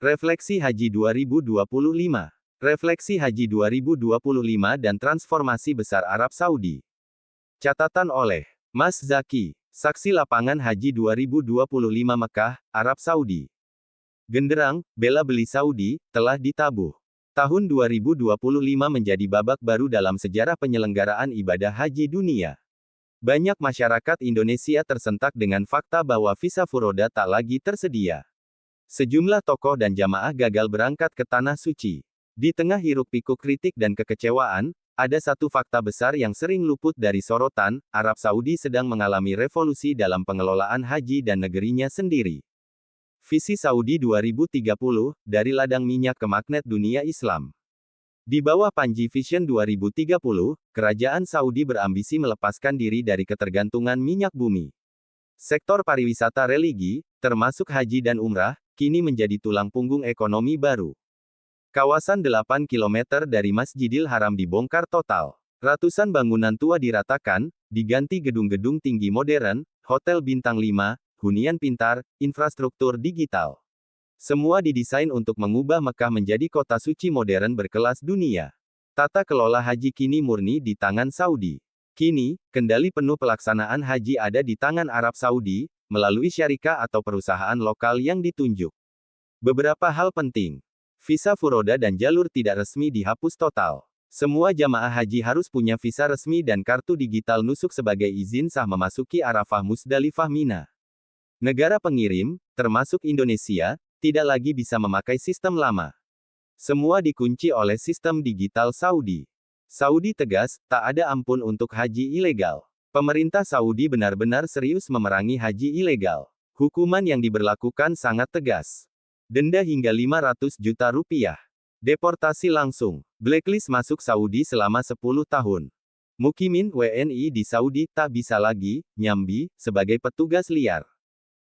Refleksi Haji 2025. Refleksi Haji 2025 dan Transformasi Besar Arab Saudi. Catatan oleh Mas Zaki, Saksi Lapangan Haji 2025 Mekah, Arab Saudi. Genderang, bela beli Saudi, telah ditabuh. Tahun 2025 menjadi babak baru dalam sejarah penyelenggaraan ibadah haji dunia. Banyak masyarakat Indonesia tersentak dengan fakta bahwa visa furoda tak lagi tersedia. Sejumlah tokoh dan jamaah gagal berangkat ke Tanah Suci. Di tengah hiruk-pikuk kritik dan kekecewaan, ada satu fakta besar yang sering luput dari sorotan: Arab Saudi sedang mengalami revolusi dalam pengelolaan haji dan negerinya sendiri. Visi Saudi 2030, dari ladang minyak ke magnet dunia Islam. Di bawah Panji Vision 2030, Kerajaan Saudi berambisi melepaskan diri dari ketergantungan minyak bumi. Sektor pariwisata religi, termasuk haji dan umrah, kini menjadi tulang punggung ekonomi baru. Kawasan 8 km dari Masjidil Haram dibongkar total. Ratusan bangunan tua diratakan, diganti gedung-gedung tinggi modern, hotel bintang 5, hunian pintar, infrastruktur digital. Semua didesain untuk mengubah Mekah menjadi kota suci modern berkelas dunia. Tata kelola haji kini murni di tangan Saudi. Kini, kendali penuh pelaksanaan haji ada di tangan Arab Saudi, melalui syarikah atau perusahaan lokal yang ditunjuk. Beberapa hal penting. Visa furoda dan jalur tidak resmi dihapus total. Semua jamaah haji harus punya visa resmi dan kartu digital nusuk sebagai izin sah memasuki Arafah Musdalifah Mina. Negara pengirim, termasuk Indonesia, tidak lagi bisa memakai sistem lama. Semua dikunci oleh sistem digital Saudi. Saudi tegas, tak ada ampun untuk haji ilegal. Pemerintah Saudi benar-benar serius memerangi haji ilegal. Hukuman yang diberlakukan sangat tegas. Denda hingga 500 juta rupiah. Deportasi langsung. Blacklist masuk Saudi selama 10 tahun. Mukimin WNI di Saudi tak bisa lagi nyambi sebagai petugas liar.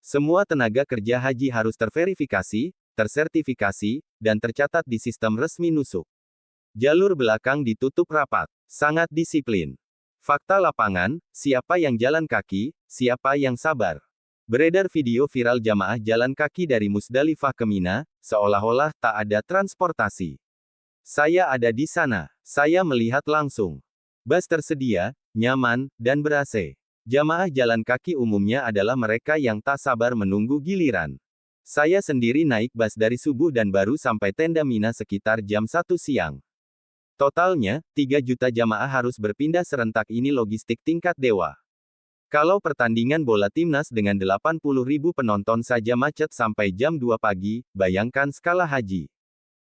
Semua tenaga kerja haji harus terverifikasi, tersertifikasi, dan tercatat di sistem resmi nusuk. Jalur belakang ditutup rapat. Sangat disiplin. Fakta lapangan, siapa yang jalan kaki, siapa yang sabar. Beredar video viral jamaah jalan kaki dari Musdalifah ke Mina, seolah-olah tak ada transportasi. Saya ada di sana. Saya melihat langsung. Bus tersedia, nyaman, dan ber-AC. Jamaah jalan kaki umumnya adalah mereka yang tak sabar menunggu giliran. Saya sendiri naik bus dari subuh dan baru sampai tenda Mina sekitar jam 1 siang. Totalnya, 3 juta jamaah harus berpindah serentak. Ini logistik tingkat dewa. Kalau pertandingan bola timnas dengan 80.000 penonton saja macet sampai jam 2 pagi, bayangkan skala haji.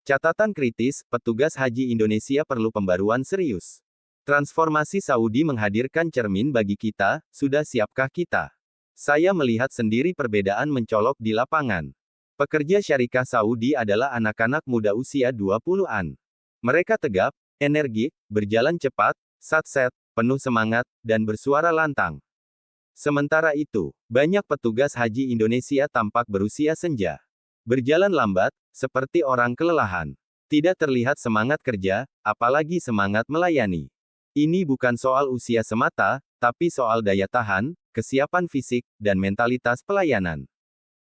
Catatan kritis, petugas haji Indonesia perlu pembaruan serius. Transformasi Saudi menghadirkan cermin bagi kita, sudah siapkah kita? Saya melihat sendiri perbedaan mencolok di lapangan. Pekerja syarikah Saudi adalah anak-anak muda usia 20-an. Mereka tegap, energik, berjalan cepat, satset, penuh semangat, dan bersuara lantang. Sementara itu, banyak petugas haji Indonesia tampak berusia senja. Berjalan lambat, seperti orang kelelahan. Tidak terlihat semangat kerja, apalagi semangat melayani. Ini bukan soal usia semata, tapi soal daya tahan, kesiapan fisik, dan mentalitas pelayanan.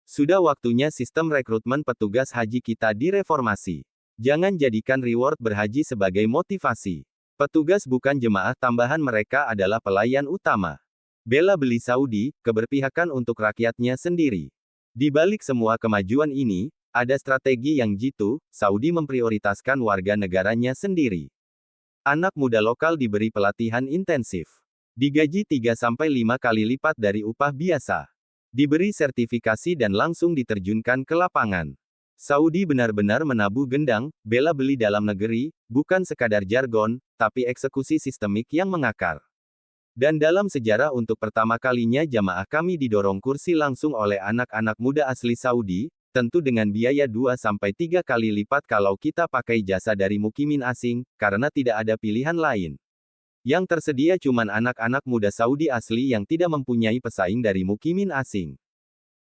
Sudah waktunya sistem rekrutmen petugas haji kita direformasi. Jangan jadikan reward berhaji sebagai motivasi. Petugas bukan jemaah tambahan, mereka adalah pelayan utama. Bela beli Saudi, keberpihakan untuk rakyatnya sendiri. Di balik semua kemajuan ini, ada strategi yang jitu. Saudi memprioritaskan warga negaranya sendiri. Anak muda lokal diberi pelatihan intensif. Digaji 3-5 kali lipat dari upah biasa. Diberi sertifikasi dan langsung diterjunkan ke lapangan. Saudi benar-benar menabuh gendang, bela beli dalam negeri, bukan sekadar jargon, tapi eksekusi sistemik yang mengakar. Dan dalam sejarah untuk pertama kalinya jamaah kami didorong kursi langsung oleh anak-anak muda asli Saudi, tentu dengan biaya 2-3 kali lipat kalau kita pakai jasa dari mukimin asing, karena tidak ada pilihan lain. Yang tersedia cuman anak-anak muda Saudi asli yang tidak mempunyai pesaing dari mukimin asing.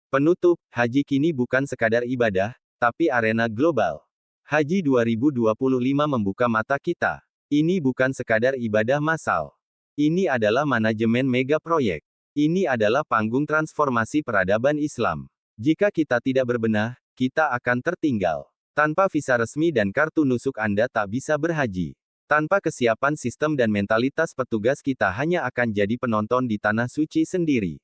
Penutup, haji kini bukan sekadar ibadah, tapi arena global. Haji 2025 membuka mata kita. Ini bukan sekadar ibadah massal. Ini adalah manajemen mega proyek. Ini adalah panggung transformasi peradaban Islam. Jika kita tidak berbenah, kita akan tertinggal. Tanpa visa resmi dan kartu nusuk Anda tak bisa berhaji. Tanpa kesiapan sistem dan mentalitas petugas kita hanya akan jadi penonton di tanah suci sendiri.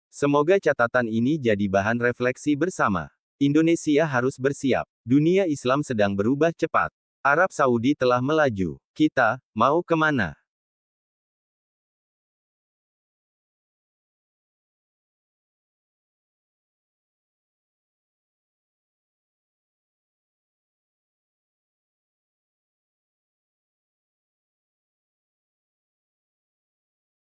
Semoga catatan ini jadi bahan refleksi bersama. Indonesia harus bersiap. Dunia Islam sedang berubah cepat. Arab Saudi telah melaju. Kita, mau kemana?